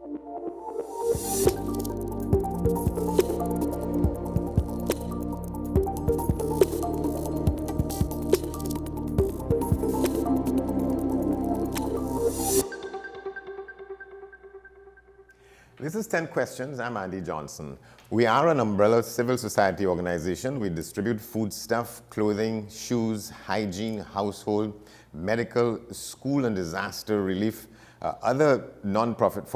This is 10 Questions. I'm Andy Johnson. We are an umbrella civil society organization. We distribute foodstuff, clothing, shoes, hygiene, household, medical, school and disaster relief, other non-profit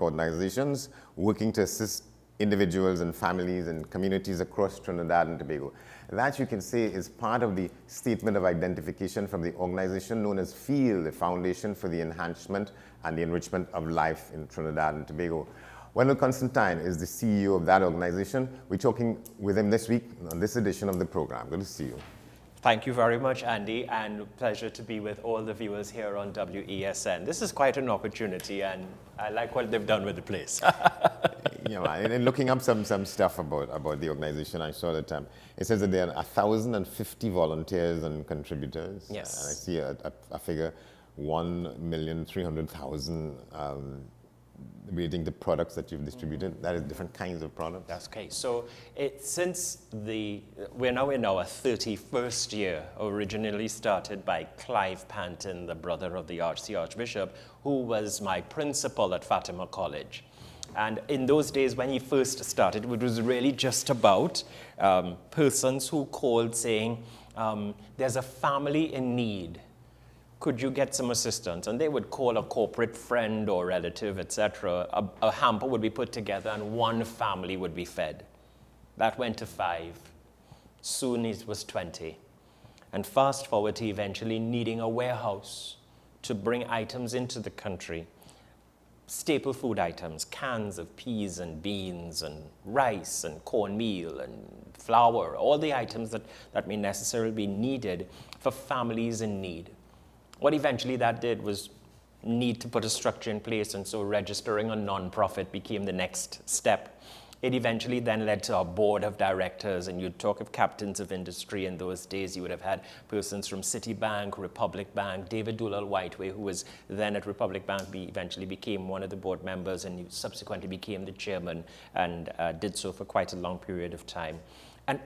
organizations working to assist individuals and families and communities across Trinidad and Tobago. That, you can say, is part of the statement of identification from the organization known as FEEL, the Foundation for the Enhancement and the Enrichment of Life in Trinidad and Tobago. Wendell Constantine is the CEO of that organization. We're talking with him this week on this edition of the program. Good to see you. Thank you very much, Andy, and pleasure to be with all the viewers here on WESN. This is quite an opportunity, and I like what they've done with the place. Yeah, man. And looking up some stuff about the organization, I saw that it says that there are 1,050 volunteers and contributors. Yes. And I see a figure, 1,300,000 rating the products that you've distributed. That is different kinds of products. That's okay. So we're now in our 31st year, originally started by Clive Panton, the brother of the Archbishop, who was my principal at Fatima College. And in those days when he first started, it was really just about persons who called saying, there's a family in need. Could you get some assistance? And they would call a corporate friend or relative, etc. A hamper would be put together and one family would be fed. That went to 5. Soon it was 20. And fast forward to eventually needing a warehouse to bring items into the country. Staple food items, cans of peas and beans and rice and cornmeal and flour, all the items that may necessarily be needed for families in need. What eventually that did was need to put a structure in place, and so registering a non-profit became the next step. It eventually then led to a board of directors, and you'd talk of captains of industry in those days. You would have had persons from Citibank, Republic Bank, David Doolal Whiteway, who was then at Republic Bank, eventually became one of the board members, and he subsequently became the chairman and did so for quite a long period of time. And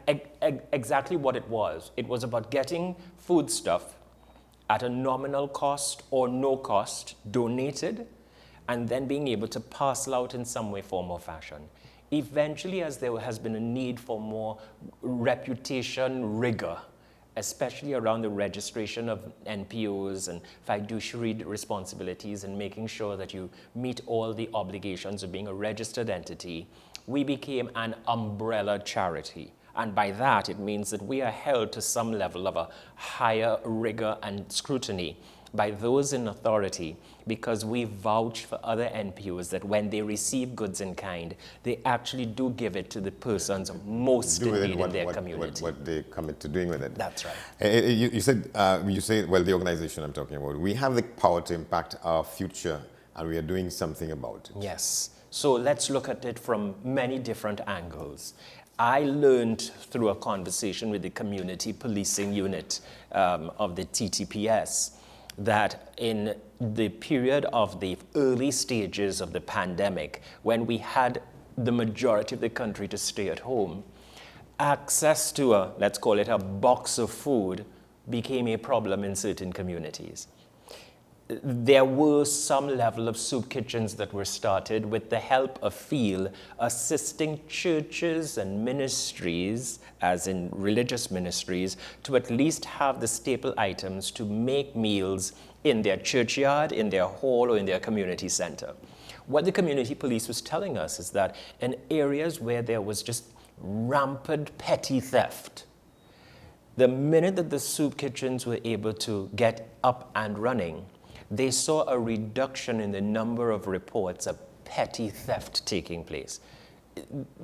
exactly what it was about getting foodstuff at a nominal cost or no cost, donated, and then being able to parcel out in some way, form, or fashion. Eventually, as there has been a need for more reputation rigor, especially around the registration of NPOs and fiduciary responsibilities and making sure that you meet all the obligations of being a registered entity, we became an umbrella charity. And by that, it means that we are held to some level of a higher rigor and scrutiny by those in authority, because we vouch for other NPOs that when they receive goods in kind, they actually do give it to the persons most in need in their community. What they commit to doing with it. That's right. You say, well, the organization I'm talking about, we have the power to impact our future, and we are doing something about it. Yes. So let's look at it from many different angles. I learned through a conversation with the community policing unit of the TTPS that in the period of the early stages of the pandemic, when we had the majority of the country to stay at home, access to let's call it a box of food became a problem in certain communities. There were some level of soup kitchens that were started with the help of FEEL, assisting churches and ministries, as in religious ministries, to at least have the staple items to make meals in their churchyard, in their hall, or in their community center. What the community police was telling us is that in areas where there was just rampant petty theft, the minute that the soup kitchens were able to get up and running, they saw a reduction in the number of reports of petty theft taking place.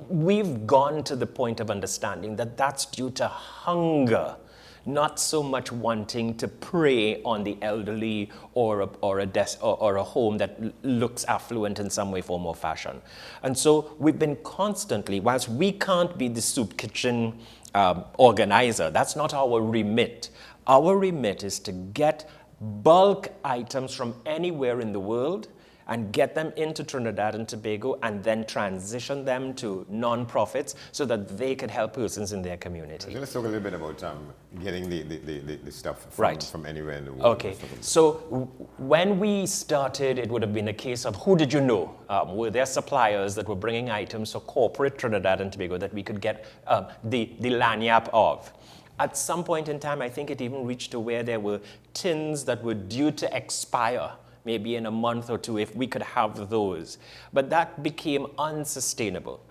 We've gone to the point of understanding that that's due to hunger, not so much wanting to prey on the elderly or a home that looks affluent in some way, form, or fashion. And so we've been constantly, whilst we can't be the soup kitchen organizer, that's not our remit. Our remit is to get bulk items from anywhere in the world and get them into Trinidad and Tobago and then transition them to non-profits so that they could help persons in their community. So let's talk a little bit about getting the stuff from anywhere in the world. Okay, so when we started, it would have been a case of who did you know? Were there suppliers that were bringing items for corporate Trinidad and Tobago that we could get the lanyard of? At some point in time, I think it even reached to where there were tins that were due to expire, maybe in a month or two, if we could have those. But that became unsustainable.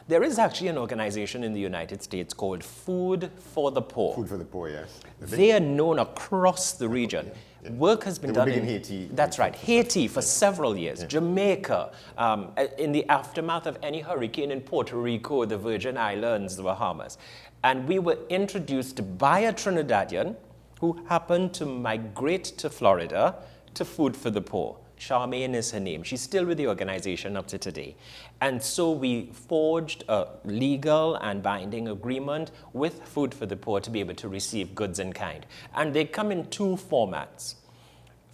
There is actually an organization in the United States called Food for the Poor. Food for the Poor, yes. They are known across the region. Yeah. Work has been done in Haiti. That's right, Haiti for several years, Jamaica, in the aftermath of any hurricane in Puerto Rico, the Virgin Islands, the Bahamas. And we were introduced by a Trinidadian who happened to migrate to Florida to Food for the Poor. Charmaine is her name. She's still with the organization up to today. And so we forged a legal and binding agreement with Food for the Poor to be able to receive goods in kind. And they come in two formats.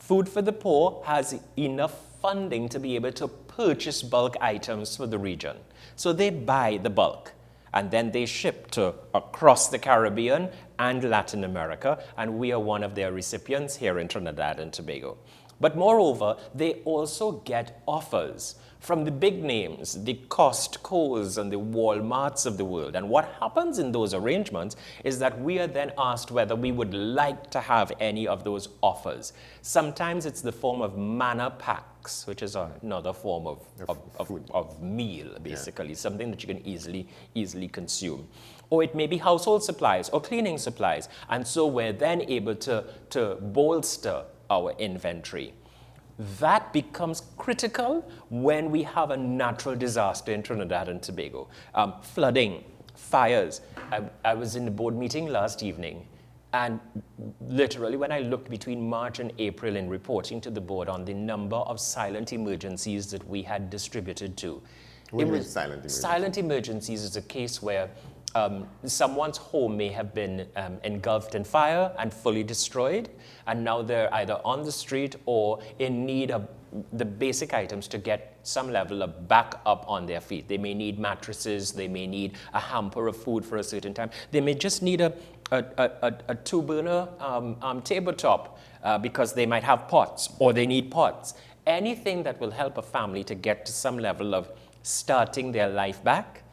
Food for the Poor has enough funding to be able to purchase bulk items for the region. So they buy the bulk. And then they ship to across the Caribbean and Latin America, and we are one of their recipients here in Trinidad and Tobago. But moreover, they also get offers from the big names, the Costco's and the Walmarts of the world. And what happens in those arrangements is that we are then asked whether we would like to have any of those offers. Sometimes it's the form of manna packs, which is another form of meal, basically, something that you can easily consume. Or it may be household supplies or cleaning supplies. And so we're then able to bolster our inventory. That becomes critical when we have a natural disaster in Trinidad and Tobago. Flooding, fires. I was in the board meeting last evening, and literally when I looked between March and April in reporting to the board on the number of silent emergencies that we had distributed to. What do you mean silent emergencies? Silent emergencies is a case where someone's home may have been engulfed in fire and fully destroyed, and now they're either on the street or in need of the basic items to get some level of backup on their feet. They may need mattresses, they may need a hamper of food for a certain time. They may just need a two-burner tabletop because they might have pots, or they need pots. Anything that will help a family to get to some level of starting their life back.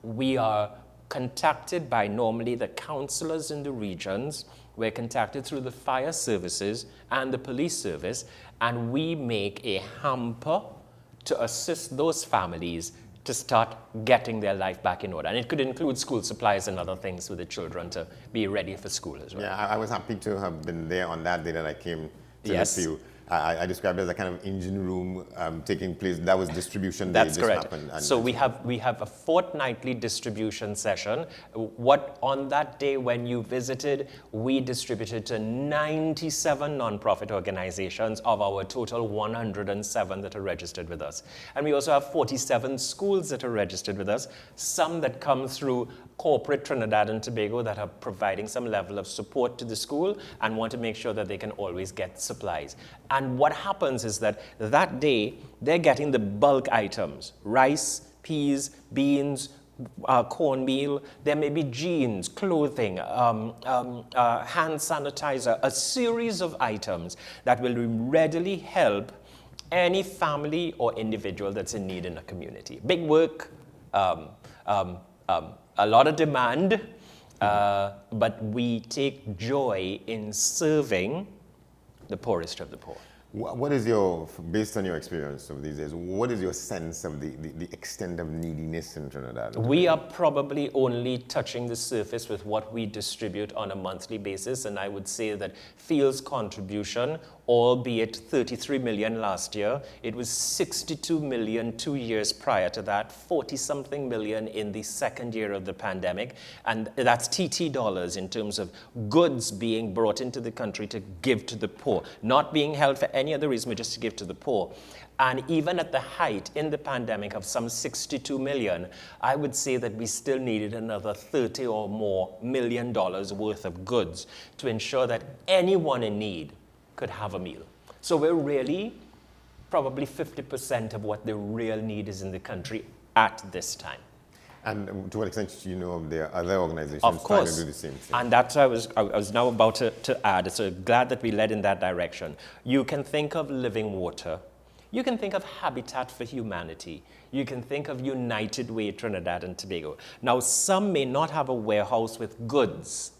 We are contacted by normally the councillors in the regions. We're contacted through the fire services and the police service, and we make a hamper to assist those families to start getting their life back in order. And it could include school supplies and other things for the children to be ready for school as well. Yeah, I was happy to have been there on that day that I came to Yes. this view. I described it as a kind of engine room taking place. That was distribution day. That's correct. Happened, so we have a fortnightly distribution session. What on that day when you visited, we distributed to 97 nonprofit organizations of our total 107 that are registered with us. And we also have 47 schools that are registered with us, some that come through corporate Trinidad and Tobago that are providing some level of support to the school and want to make sure that they can always get supplies. And what happens is that day, they're getting the bulk items, rice, peas, beans, cornmeal. There may be jeans, clothing, hand sanitizer, a series of items that will readily help any family or individual that's in need in a community. Big work, a lot of demand, but we take joy in serving the poorest of the poor. What is based on your experience of these days, what is your sense of the extent of neediness in Trinidad? We are probably only touching the surface with what we distribute on a monthly basis, and I would say that Field's contribution, albeit 33 million last year, it was 62 million 2 years prior to that, 40-something million in the second year of the pandemic, and that's TT dollars in terms of goods being brought into the country to give to the poor, not being held for any other reason but just to give to the poor. And even at the height in the pandemic of some 62 million, I would say that we still needed another 30 or more million dollars worth of goods to ensure that anyone in need could have a meal. So we're really probably 50% of what the real need is in the country at this time. And to what extent do you know of there are other organizations Of trying course. to do the same thing? And that's what I was now about to add. So glad that we led in that direction. You can think of Living Water. You can think of Habitat for Humanity. You can think of United Way Trinidad and Tobago. Now, some may not have a warehouse with goods.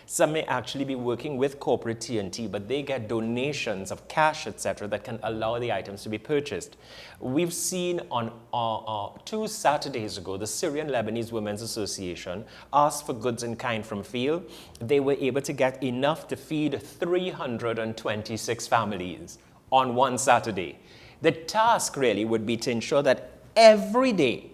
Some may actually be working with corporate T&T, but they get donations of cash, etc., that can allow the items to be purchased. We've seen on 2 Saturdays ago, the Syrian Lebanese Women's Association asked for goods in kind from field. They were able to get enough to feed 326 families on one Saturday. The task really would be to ensure that every day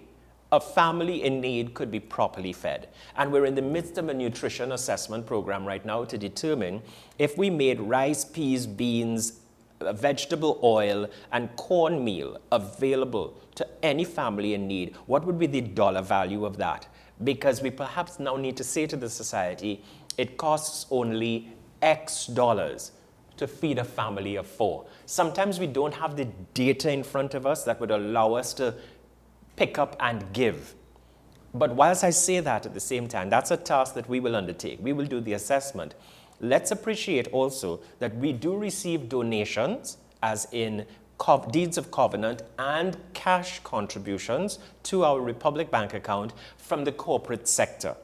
a family in need could be properly fed. And we're in the midst of a nutrition assessment program right now to determine if we made rice, peas, beans, vegetable oil, and cornmeal available to any family in need, what would be the dollar value of that? Because we perhaps now need to say to the society, it costs only X dollars to feed a family of 4. Sometimes we don't have the data in front of us that would allow us to pick up and give. But whilst I say that at the same time, that's a task that we will undertake. We will do the assessment. Let's appreciate also that we do receive donations, as in deeds of covenant and cash contributions to our Republic Bank account from the corporate sector.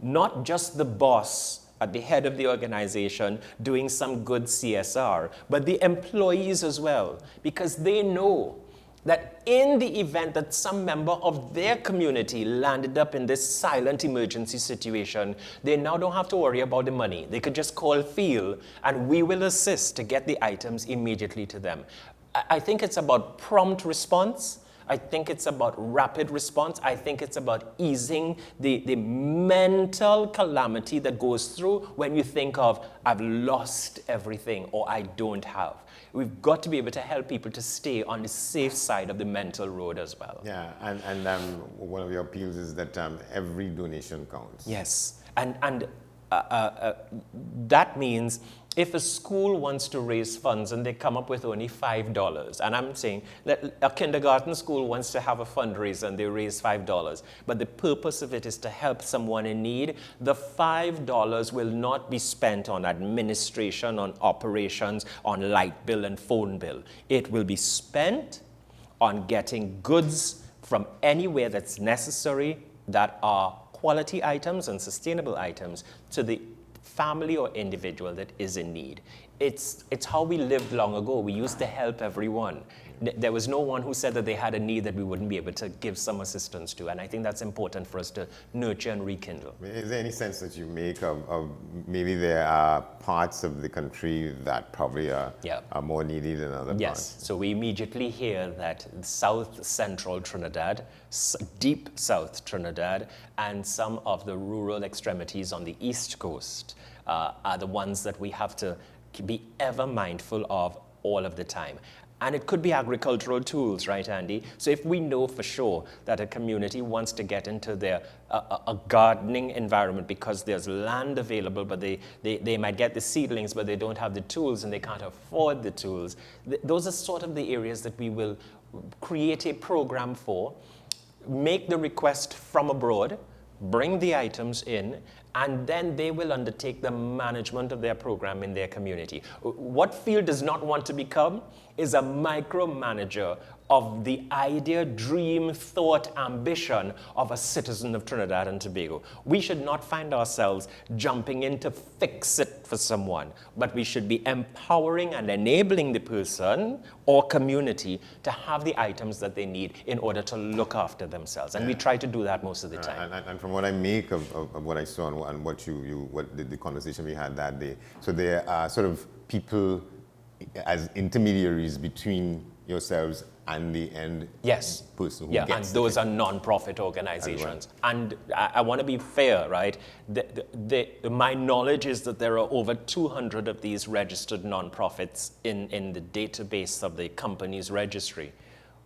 Not just the boss at the head of the organization doing some good CSR, but the employees as well, because they know that in the event that some member of their community landed up in this silent emergency situation, they now don't have to worry about the money. They could just call field and we will assist to get the items immediately to them. I think it's about prompt response. I think it's about rapid response. I think it's about easing the mental calamity that goes through when you think of, I've lost everything or I don't have. We've got to be able to help people to stay on the safe side of the mental road as well. Yeah, and one of your appeals is that every donation counts. Yes, and that means if a school wants to raise funds and they come up with only $5, and I'm saying that a kindergarten school wants to have a fundraiser and they raise $5, but the purpose of it is to help someone in need, the $5 will not be spent on administration, on operations, on light bill and phone bill. It will be spent on getting goods from anywhere that's necessary that are quality items and sustainable items to the family or individual that is in need. It's how we lived long ago. We used to help everyone. There was no one who said that they had a need that we wouldn't be able to give some assistance to. And I think that's important for us to nurture and rekindle. Is there any sense that you make of maybe there are parts of the country that probably are more needy than other parts? Yes. So we immediately hear that South Central Trinidad, deep South Trinidad, and some of the rural extremities on the East Coast are the ones that we have to be ever mindful of all of the time. And it could be agricultural tools, right, Andy? So if we know for sure that a community wants to get into their a gardening environment because there's land available, but they might get the seedlings, but they don't have the tools and they can't afford the tools, those are sort of the areas that we will create a program for, make the request from abroad, bring the items in, and then they will undertake the management of their program in their community. What Field does not want to become is a micromanager of the idea, dream, thought, ambition of a citizen of Trinidad and Tobago. We should not find ourselves jumping in to fix it for someone, but we should be empowering and enabling the person or community to have the items that they need in order to look after themselves. And we try to do that most of the time. And from what I make of what I saw and what the conversation we had that day, so there are sort of people as intermediaries between yourselves and the end person who gets and those are non-profit organizations. And I want to be fair, right? My knowledge is that there are over 200 of these registered non-profits in the database of the company's registry.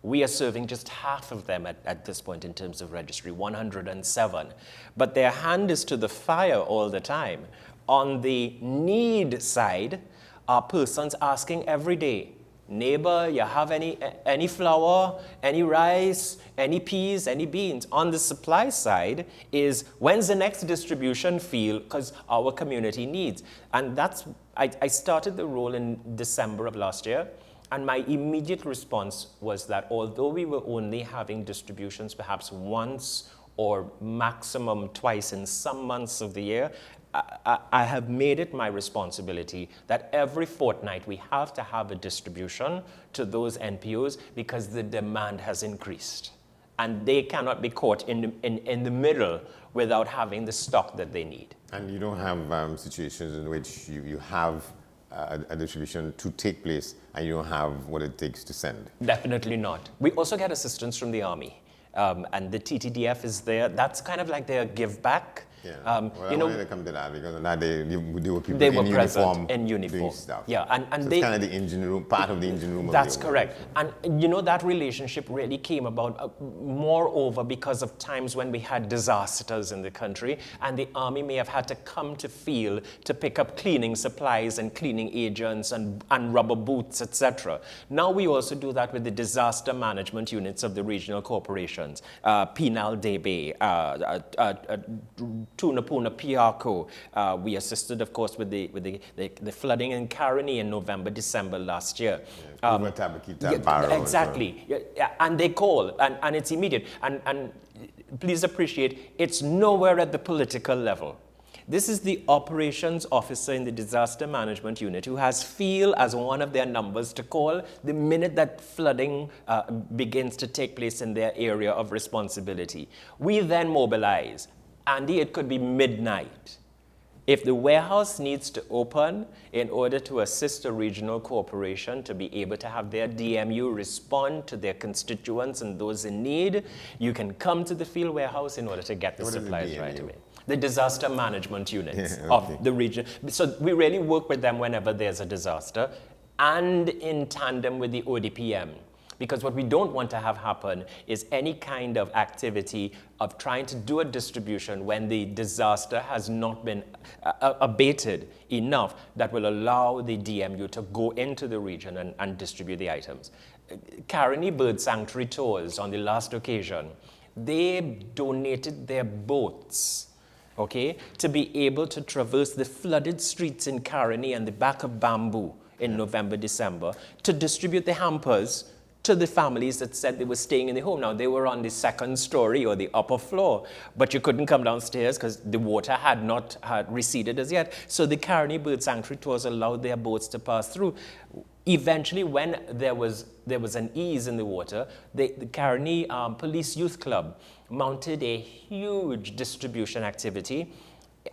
We are serving just half of them at this point in terms of registry, 107. But their hand is to the fire all the time. On the need side, are persons asking every day, neighbor, you have any flour, any rice, any peas, any beans. On the supply side is when's the next distribution field, because our community needs. And that's, I started the role in December of last year. And my immediate response was that although we were only having distributions perhaps once or maximum twice in some months of the year, I have made it my responsibility that every fortnight we have to have a distribution to those NPOs because the demand has increased. And they cannot be caught in the middle without having the stock that they need. And you don't have situations in which you have a distribution to take place and you don't have what it takes to send? Definitely not. We also get assistance from the Army. And the TTDF is there. That's kind of like their give back. Yeah. Well, I wanted to come to that because on that day, there were people they were in uniform doing stuff. Yeah, and so they it's kind of the engine room, part of the engine room. That's correct. And you know, that relationship really came about moreover because of times when we had disasters in the country and the Army may have had to come to field to pick up cleaning supplies and cleaning agents and rubber boots, etc. Now we also do that with the disaster management units of the regional corporations, Penal Debe, Tunapuna Piarco. We assisted, of course, with the flooding in Caroni in November, December last year. Exactly. Yeah, and they call, and it's immediate. And please appreciate, it's nowhere at the political level. This is the operations officer in the disaster management unit who has field as one of their numbers to call the minute that flooding begins to take place in their area of responsibility. We then mobilize. Andy, it could be midnight. If the warehouse needs to open in order to assist a regional corporation to be able to have their DMU respond to their constituents and those in need, you can come to the field warehouse in order to get the supplies right away. The disaster management units of the region. So we really work with them whenever there's a disaster and in tandem with the ODPM. Because what we don't want to have happen is any kind of activity of trying to do a distribution when the disaster has not been abated enough that will allow the DMU to go into the region and distribute the items. Caroni Bird Sanctuary Tours, on the last occasion, they donated their boats, okay, to be able to traverse the flooded streets in Caroni and the back of Bamboo in November, December, to distribute the hampers to the families that said they were staying in the home. Now, they were on the second story or the upper floor, but you couldn't come downstairs because the water had not receded as yet. So the Caroni Bird Sanctuary Tours allowed their boats to pass through. Eventually, when there was an ease in the water, the Caroni Police Youth Club mounted a huge distribution activity.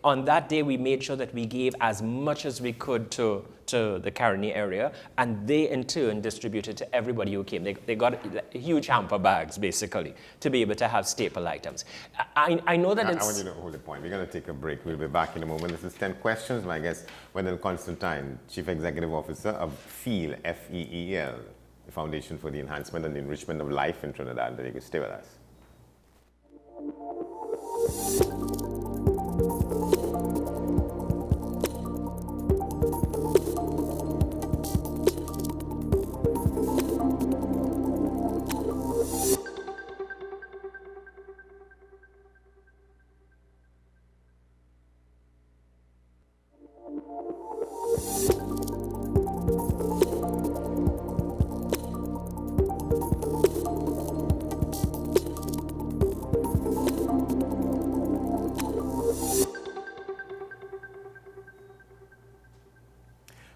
On that day, we made sure that we gave as much as we could to the Caroni area, and they in turn distributed to everybody who came. They got huge hamper bags, basically, to be able to have staple items. I know that it's... I want you to hold the point. We're going to take a break. We'll be back in a moment. This is 10 Questions. My guest, Wendell Constantine, Chief Executive Officer of FEEL, F-E-E-L, the Foundation for the Enhancement and Enrichment of Life in Trinidad and Tobago. Stay with us.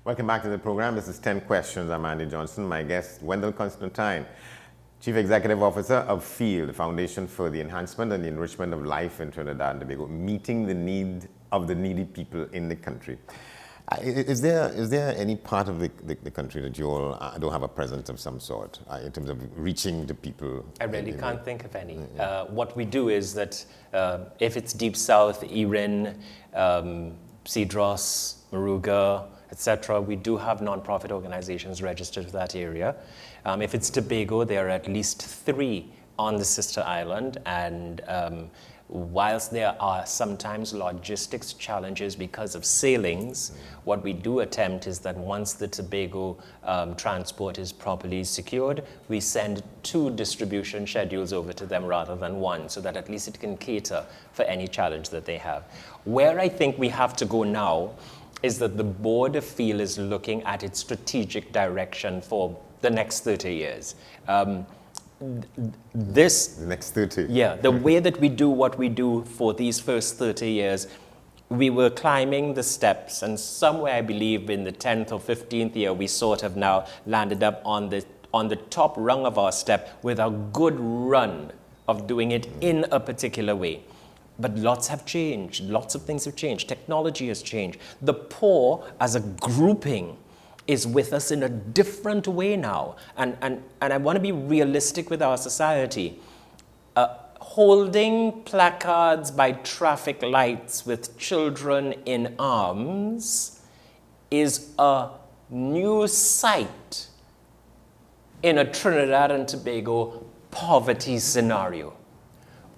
Welcome back to the program. This is 10 Questions. I'm Andy Johnson. My guest, Wendell Constantine, Chief Executive Officer of FEEL, the Foundation for the Enhancement and the Enrichment of Life in Trinidad and Tobago, meeting the need of the needy people in the country. Is there any part of the country that you all don't have a presence of some sort in terms of reaching the people? I really can't think of any. What we do is that if it's Deep South, Erin, Cedros, Moruga, etc., we do have non-profit organizations registered for that area. If it's Tobago, there are at least 3 on the sister island, and whilst there are sometimes logistics challenges because of sailings, what we do attempt is that once the Tobago transport is properly secured, we send 2 distribution schedules over to them rather than 1, so that at least it can cater for any challenge that they have. Where I think we have to go now is that the board of feel is looking at its strategic direction for the next 30 years. The next 30. Yeah, the way that we do what we do for these first 30 years, we were climbing the steps, and somewhere I believe in the 10th or 15th year, we sort of now landed up on the top rung of our step with a good run of doing it in a particular way. But lots have changed. Lots of things have changed. Technology has changed. The poor as a grouping is with us in a different way now. And I want to be realistic with our society. Holding placards by traffic lights with children in arms is a new sight in a Trinidad and Tobago poverty scenario.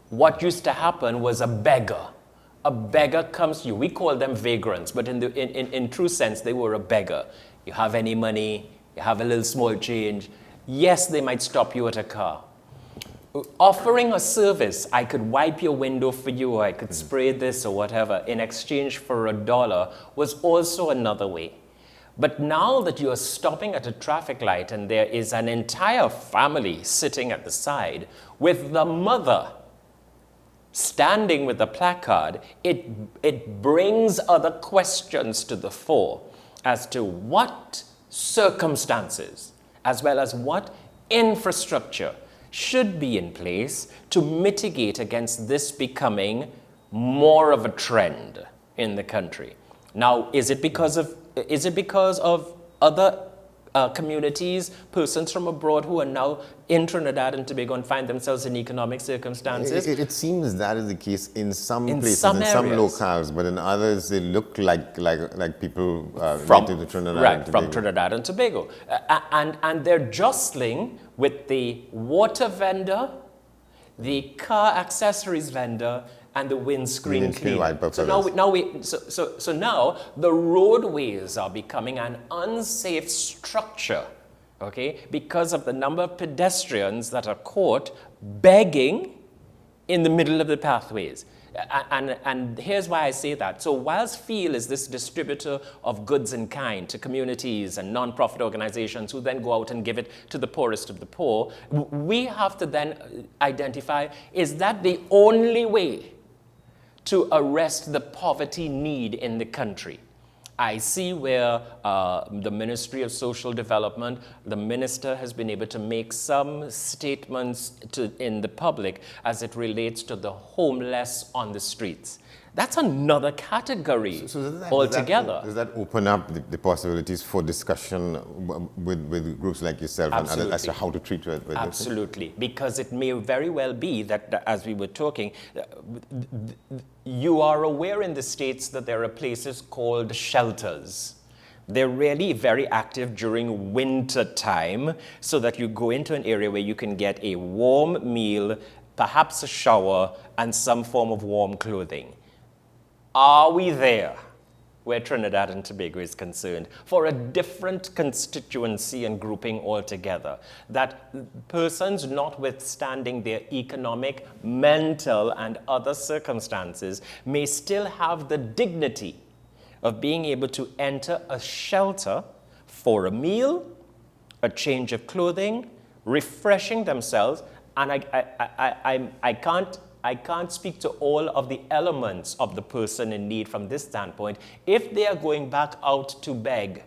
What used to happen was a beggar. A beggar comes to you. We call them vagrants, but in true sense, they were a beggar. You have any money, you have a little small change. Yes, they might stop you at a car. Offering a service, I could wipe your window for you, or I could spray this or whatever, in exchange for $1 was also another way. But now that you're stopping at a traffic light and there is an entire family sitting at the side with the mother standing with a placard, it brings other questions to the fore as to what circumstances, as well as what infrastructure should be in place to mitigate against this becoming more of a trend in the country. Now, is it because of other communities, persons from abroad who are now in Trinidad and Tobago and find themselves in economic circumstances? It seems that is the case in some places, some in areas. some locales, but in others they look like people From native to Trinidad right, and Tobago. from Trinidad and Tobago. And they're jostling with the water vendor, the car accessories vendor, and the windscreen cleaner. So now the roadways are becoming an unsafe structure, okay, because of the number of pedestrians that are caught begging in the middle of the pathways. And here's why I say that. So whilst Feel is this distributor of goods in kind to communities and non-profit organizations who then go out and give it to the poorest of the poor, we have to then identify, is that the only way to arrest the poverty need in the country? I see where the Ministry of Social Development, the minister has been able to make some statements in the public as it relates to the homeless on the streets. That's another category altogether. Does that open up the possibilities for discussion with groups like yourself and others as to how to treat with this? Absolutely, because it may very well be that as we were talking, you are aware in the States that there are places called shelters. They're really very active during winter time, so that you go into an area where you can get a warm meal, perhaps a shower, and some form of warm clothing. Are we there where Trinidad and Tobago is concerned for a different constituency and grouping altogether? That persons, notwithstanding their economic, mental, and other circumstances, may still have the dignity of being able to enter a shelter for a meal, a change of clothing, refreshing themselves, and I can't speak to all of the elements of the person in need from this standpoint. If they are going back out to beg,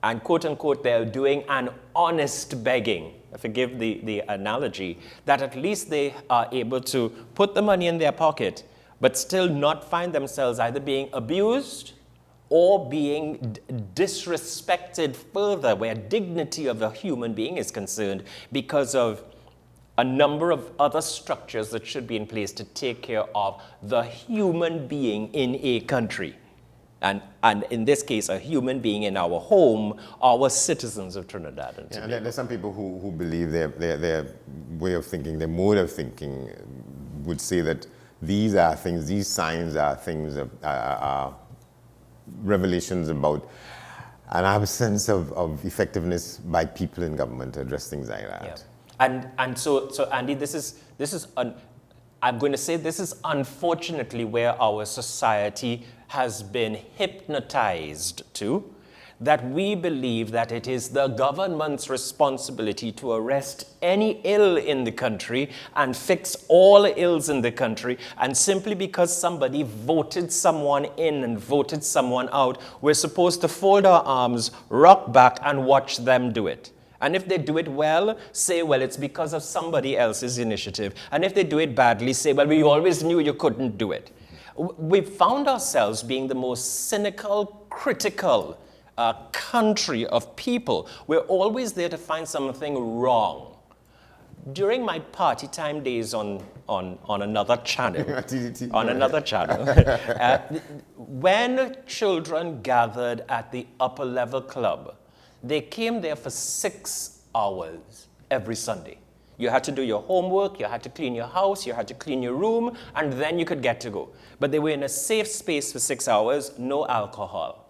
and quote unquote, they're doing an honest begging, forgive the analogy, that at least they are able to put the money in their pocket, but still not find themselves either being abused or being disrespected further, where dignity of a human being is concerned, because of a number of other structures that should be in place to take care of the human being in a country. And in this case, a human being in our home, our citizens of Trinidad and Tobago. And there's some people who believe their way of thinking, their mode of thinking would say that these are things, these signs are things, are revelations about an absence of effectiveness by people in government to address things like that. Yeah. And so Andy, I'm going to say this is unfortunately where our society has been hypnotized to, that we believe that it is the government's responsibility to arrest any ill in the country and fix all ills in the country. And simply because somebody voted someone in and voted someone out, we're supposed to fold our arms, rock back, and watch them do it. And if they do it well, say, well, it's because of somebody else's initiative. And if they do it badly, say, well, we always knew you couldn't do it. We found ourselves being the most cynical, critical country of people. We're always there to find something wrong. During my party time days on another channel, when children gathered at the upper level club, they came there for 6 hours every Sunday. You had to do your homework, you had to clean your house, you had to clean your room, and then you could get to go. But they were in a safe space for 6 hours, no alcohol.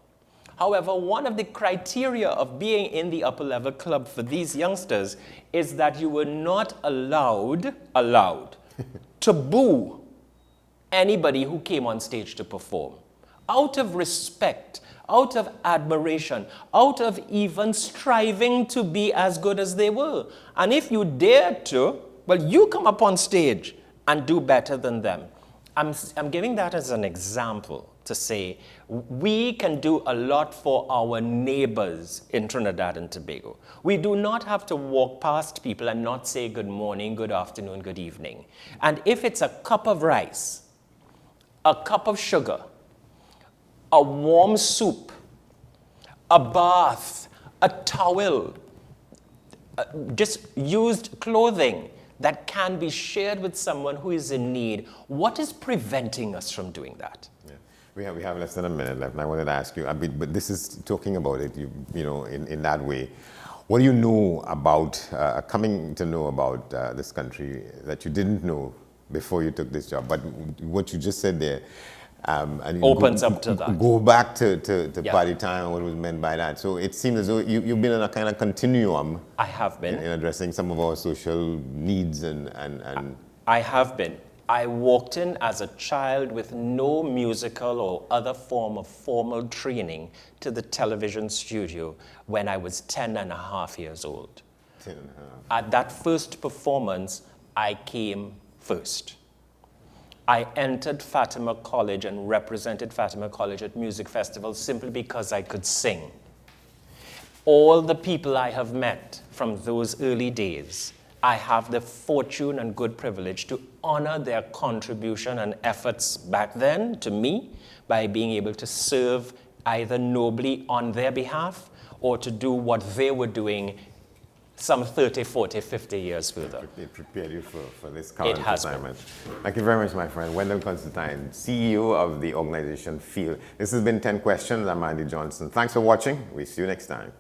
However, one of the criteria of being in the upper level club for these youngsters is that you were not allowed to boo anybody who came on stage to perform. Out of respect, out of admiration, out of even striving to be as good as they were. And if you dared to, well, you come up on stage and do better than them. I'm giving that as an example to say we can do a lot for our neighbors in Trinidad and Tobago. We do not have to walk past people and not say good morning, good afternoon, good evening. And if it's a cup of rice, a cup of sugar, a warm soup, a bath, a towel, just used clothing that can be shared with someone who is in need, what is preventing us from doing that? Yeah. We have less than a minute left, and I wanted to ask you, but this is talking about it, you know, in that way. What do you know about, coming to know about this country that you didn't know before you took this job? But what you just said there, and opens up to that. Go back to party time, what was meant by that. So it seems as though you've been in a kind of continuum. I have been. In addressing some of our social needs and I have been. I walked in as a child with no musical or other form of formal training to the television studio when I was 10 and a half years old. 10 and a half. At that first performance, I came first. I entered Fatima College and represented Fatima College at music festivals simply because I could sing. All the people I have met from those early days, I have the fortune and good privilege to honor their contribution and efforts back then to me by being able to serve either nobly on their behalf or to do what they were doing some 30, 40, 50 years further. It prepared you for this current assignment. Been. Thank you very much, my friend. Wendell Constantine, CEO of the organization FEEL. This has been 10 Questions. I'm Andy Johnson. Thanks for watching. We'll see you next time.